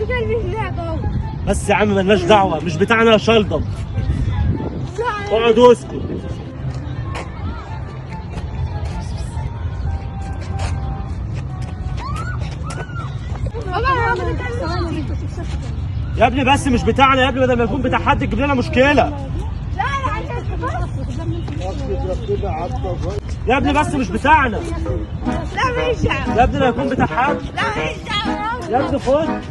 كلب هناك اهو. بس يا عم مالناش دعوه، مش بتاعنا يا شلضم. اقعد اسكت. يا ابني بس مش بتاعنا يا ابني، بدل ما يكون بتاع حد تجيب لنا مشكله. لا يا ابني بس مش بتاعنا. لا ماليش دعوة. يا ابني لا يكون بتاع حد. لا ماليش دعوة. يا ابني خد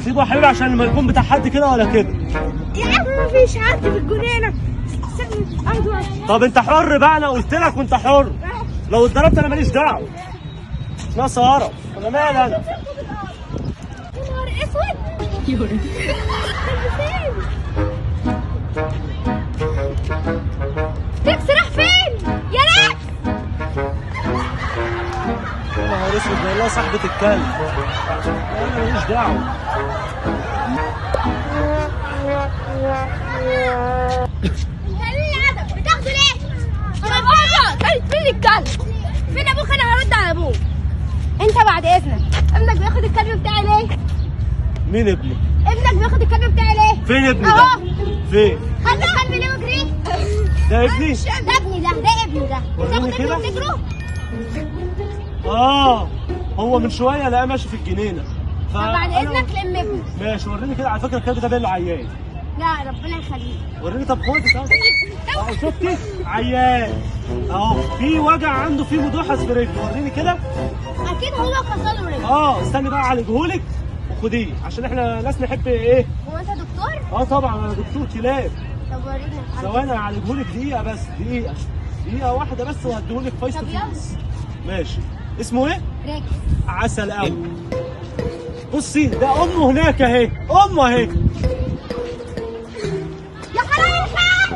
سيبه يا حبيبي عشان لما يكون بتاع حد كده ولا كده. يا عم مفيش حد في الجنينة. سيبني أرض. طب انت حر بقى، انا قلت لك وانت حر. لو اتضربت انا ماليش دعوه. مش ناقص قرف، انا مالي انا. يا نهار اسود. تكس راح فين؟ يا ناس. يا نهار اسود، والله صاحبة الكلب. انا ماليش دعوه. انت ليه الادب؟ بتاخده ليه؟ انا بره. فين الكلب؟ فين ابوك؟ انا هرد على ابوك. انت بعد اذنك، ابنك بياخد الكلب بتاعي ليه؟ مين ابني؟ ابنك بياخد الكلب بتاعي ليه؟ فين ابني اهو. ده؟ فين؟ خد الكلب ليه وجريت؟ ده ابني؟ ده ابني، ده ابني ده. وريني تاخد كده. ابني وتجروا؟ هو من شويه لقاه ماشي في الجنينه. طب بعد اذنك لم ابني. ماشي وريني كده، على فكره الكلب ده باين عيان. لا ربنا يخليك. وريني. طب خد طب. اهو شفتي؟ عيان اهو، في وجع عنده، في مدوحس في رجله. وريني كده. اكيد هو كسر له رجله. استني بقى اعالجهولك وخديه، عشان احنا ناس نحب ايه. هو انت دكتور؟ طبعا انا دكتور كلاب. طب وريني الحاجة. ثواني هعالجهولك، دقيقه بس، دقيقه واحده بس، وهديهولك فايس تو طب يلا. فيس. ماشي. اسمه ايه؟ رجل. عسل قوي. بصي ده امه هناك اهي، امه اهي. يا حرام الحق.